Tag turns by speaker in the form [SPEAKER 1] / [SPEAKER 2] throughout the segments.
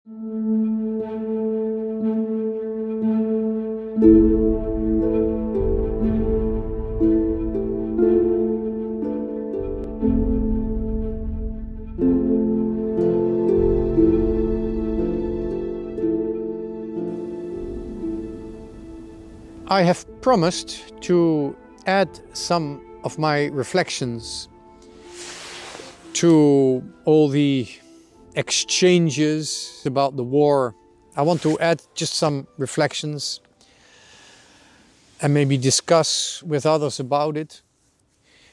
[SPEAKER 1] I have promised to add some of my reflections to all the exchanges about the war. I want to add just some reflections and maybe discuss with others about it.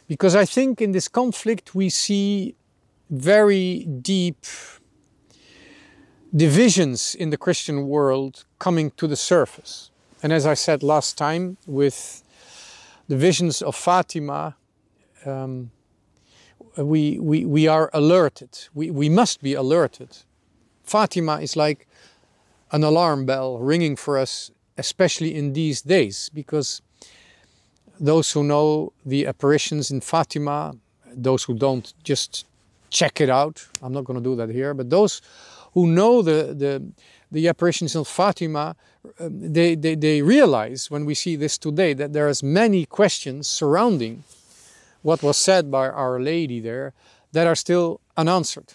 [SPEAKER 1] Because I think in this conflict we see very deep divisions in the Christian world coming to the surface. And as I said last time, with the visions of Fatima, we are alerted. We must be alerted. Fatima is like an alarm bell ringing for us, especially in these days, because those who know the apparitions in Fatima, those who don't, just check it out. I'm not going to do that here, but those who know the apparitions of Fatima, they realize when we see this today that there is many questions surrounding what was said by Our Lady there that are still unanswered.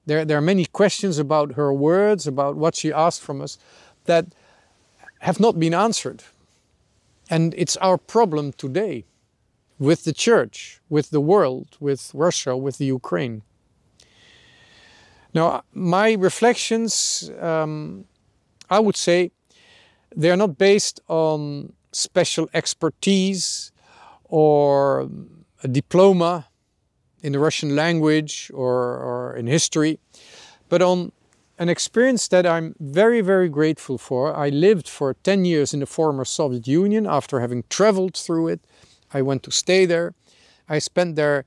[SPEAKER 1] There are many questions about her words, about what she asked from us, that have not been answered. And it's our problem today with the Church, with the world, with Russia, with the Ukraine. Now, my reflections, I would say, they are not based on special expertise or a diploma in the Russian language or in history, but on an experience that I'm very, very grateful for. I lived for 10 years in the former Soviet Union. After having traveled through it, I went to stay there. I spent there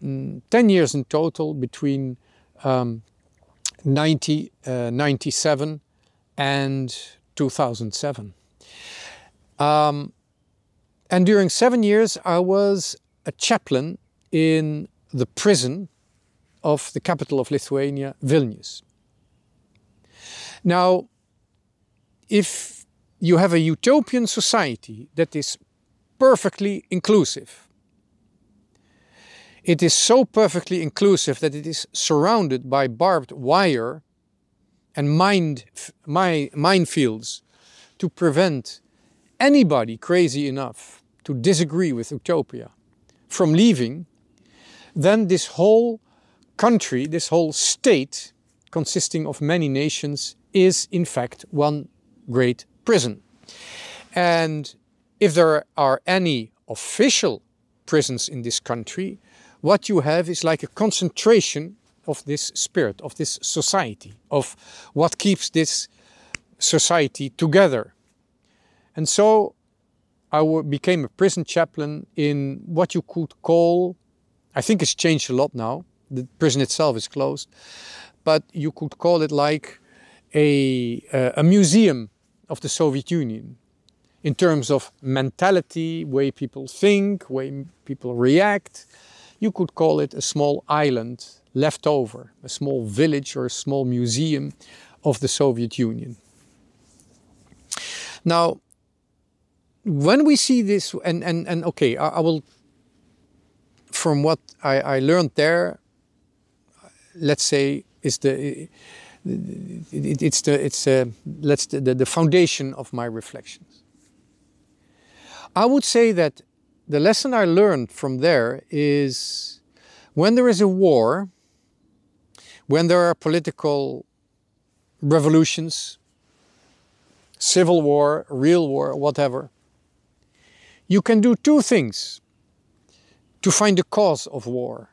[SPEAKER 1] 10 years in total between 1997 and 2007. And during 7 years I was a chaplain in the prison of the capital of Lithuania, Vilnius. Now, if you have a utopian society that is perfectly inclusive, it is so perfectly inclusive that it is surrounded by barbed wire and minefields to prevent anybody crazy enough to disagree with Utopia from leaving, then this whole country, this whole state, consisting of many nations, is in fact one great prison. And if there are any official prisons in this country, what you have is like a concentration of this spirit, of this society, of what keeps this society together. And so I became a prison chaplain in what you could call, I think it's changed a lot now, the prison itself is closed, but you could call it like a museum of the Soviet Union in terms of mentality, way people think, way people react. You could call it a small island left over, a small village or a small museum of the Soviet Union. Now, when we see this, and okay, I will, from what I learned there, let's say, is the foundation of my reflections. I would say that the lesson I learned from there is when there is a war, when there are political revolutions, civil war, real war, whatever, you can do two things to find the cause of war.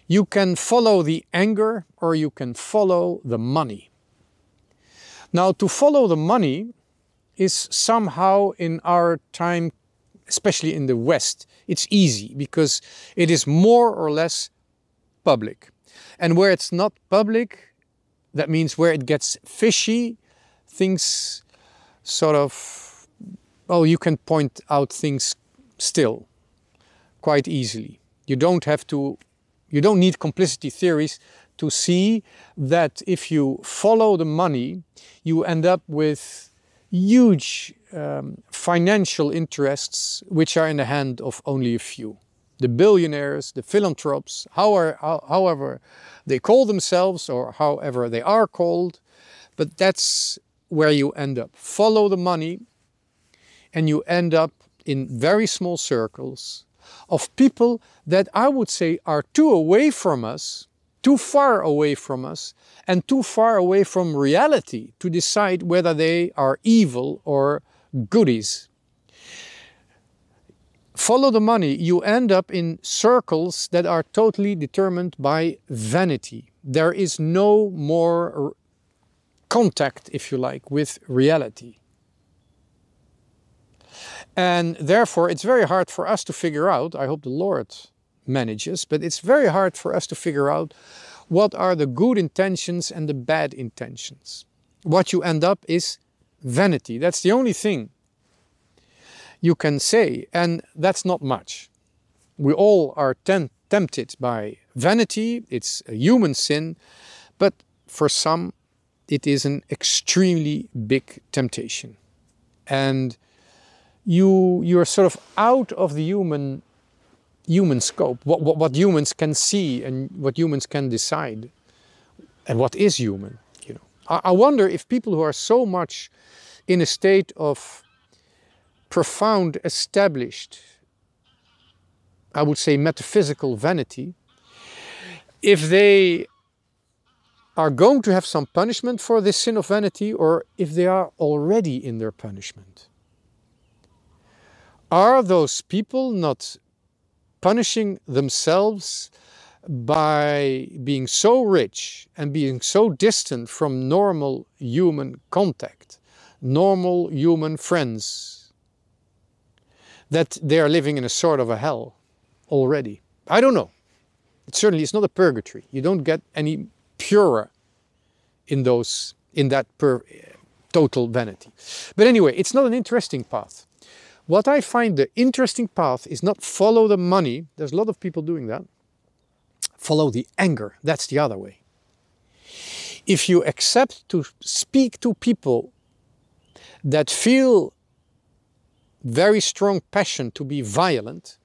[SPEAKER 1] You can follow the anger or you can follow the money. Now, to follow the money is somehow in our time, especially in the West, it's easy because it is more or less public. And where it's not public, that means where it gets fishy, things sort of, well, you can point out things still quite easily. You don't need complicity theories to see that if you follow the money, you end up with huge financial interests which are in the hand of only a few. The billionaires, the philanthropists, however they call themselves or however they are called, but that's where you end up. Follow the money and you end up in very small circles of people that I would say are too away from us, too far away from us, and too far away from reality to decide whether they are evil or goodies. Follow the money, you end up in circles that are totally determined by vanity. There is no more contact, if you like, with reality. And therefore it's very hard for us to figure out, I hope the Lord manages, but it's very hard for us to figure out what are the good intentions and the bad intentions. What you end up is vanity. That's the only thing you can say, and that's not much. We all are tempted by vanity. It's a human sin, but for some it is an extremely big temptation. And you're sort of out of the human scope, what humans can see and what humans can decide, and what is human. You know, I wonder if people who are so much in a state of profound, established, I would say metaphysical vanity, if they are going to have some punishment for this sin of vanity, or if they are already in their punishment. Are those people not punishing themselves by being so rich and being so distant from normal human contact, normal human friends, that they are living in a sort of a hell already? I don't know. It certainly is not a purgatory. You don't get any purer in that total vanity. But anyway, it's not an interesting path. What I find the interesting path is not follow the money. There's a lot of people doing that. Follow the anger. That's the other way. If you accept to speak to people that feel very strong passion to be violent,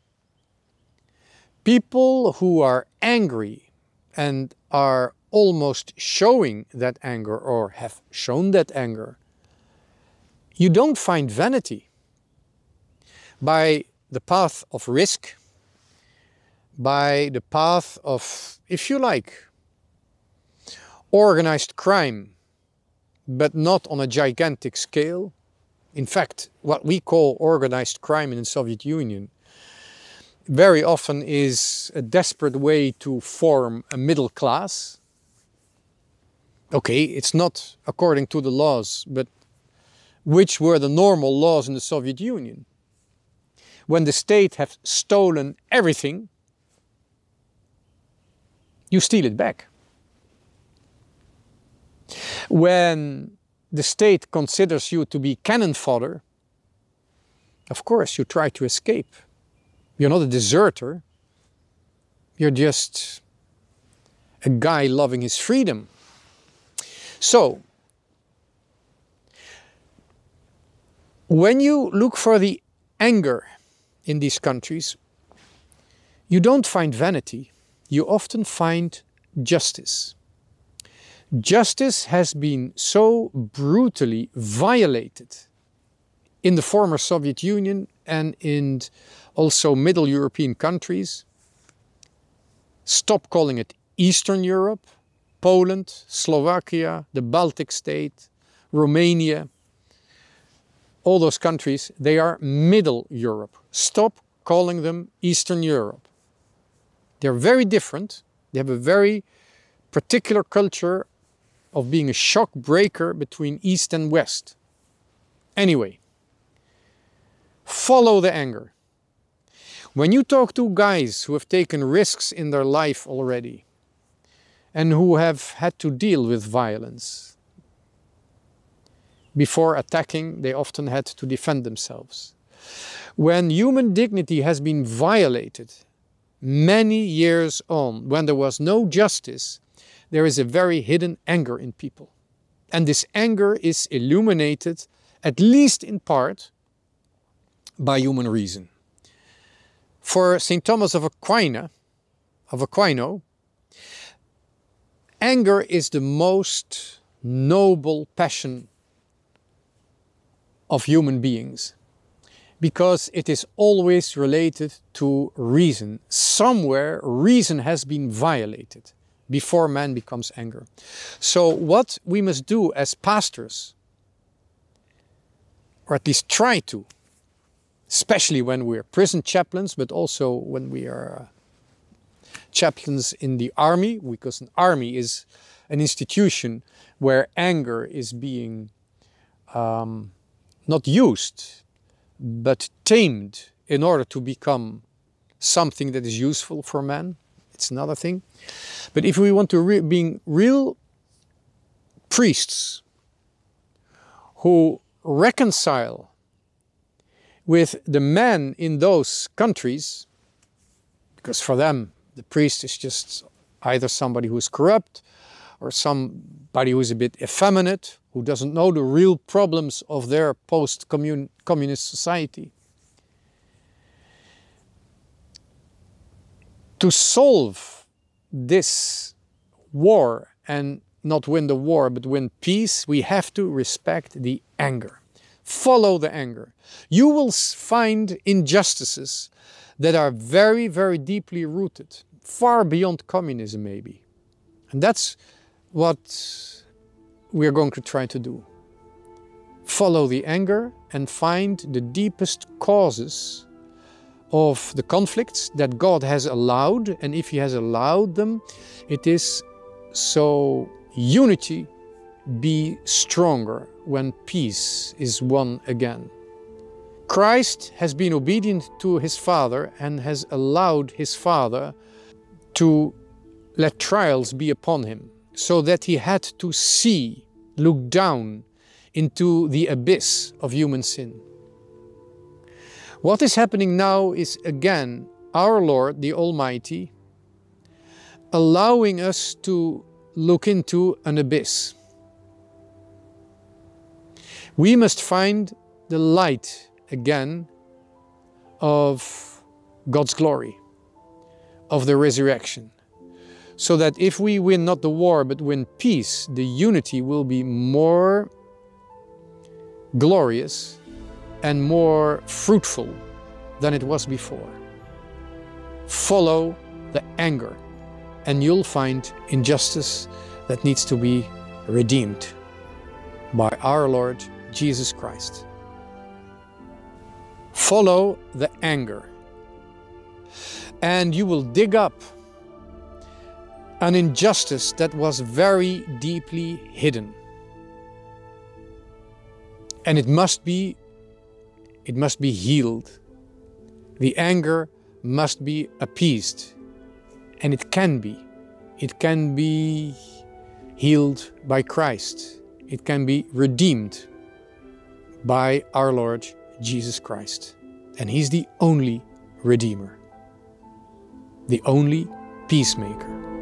[SPEAKER 1] people who are angry and are almost showing that anger or have shown that anger, you don't find vanity. By the path of risk, by the path of, if you like, organized crime, but not on a gigantic scale. In fact, what we call organized crime in the Soviet Union very often is a desperate way to form a middle class. Okay, it's not according to the laws, but which were the normal laws in the Soviet Union. When the state has stolen everything, you steal it back. When the state considers you to be cannon fodder, of course you try to escape. You're not a deserter. You're just a guy loving his freedom. So, when you look for the anger in these countries, you don't find vanity, you often find justice. Justice has been so brutally violated in the former Soviet Union and in also Middle European countries. Stop calling it Eastern Europe, Poland, Slovakia, the Baltic state, Romania. All those countries, they are Middle Europe. Stop calling them Eastern Europe. They're very different. They have a very particular culture of being a shock breaker between East and West. Anyway, follow the anger. When you talk to guys who have taken risks in their life already and who have had to deal with violence, before attacking, they often had to defend themselves. When human dignity has been violated many years on, when there was no justice, there is a very hidden anger in people. And this anger is illuminated, at least in part, by human reason. For St. Thomas of Aquino, anger is the most noble passion of human beings, because it is always related to reason. Somewhere reason has been violated before man becomes angry. So what we must do as pastors, or at least try to, especially when we're prison chaplains, but also when we are chaplains in the army, because an army is an institution where anger is being not used, but tamed in order to become something that is useful for man. It's another thing. But if we want to be real priests who reconcile with the men in those countries, because for them the priest is just either somebody who is corrupt or somebody who is a bit effeminate, who doesn't know the real problems of their post-communist society. To solve this war and not win the war but win peace, we have to respect the anger. Follow the anger. You will find injustices that are very, very deeply rooted, far beyond communism maybe. And that's what we are going to try to do. Follow the anger and find the deepest causes of the conflicts that God has allowed. And if He has allowed them, it is so unity be stronger when peace is won again. Christ has been obedient to His Father and has allowed His Father to let trials be upon Him, so that He had to look down into the abyss of human sin. What is happening now is again our Lord, the Almighty, allowing us to look into an abyss. We must find the light again of God's glory, of the resurrection, so that if we win not the war but win peace, the unity will be more glorious and more fruitful than it was before. Follow the anger and you'll find injustice that needs to be redeemed by our Lord Jesus Christ. Follow the anger and you will dig up an injustice that was very deeply hidden. And it must be healed. The anger must be appeased. And it can be healed by Christ. It can be redeemed by our Lord Jesus Christ. And He's the only Redeemer, the only peacemaker.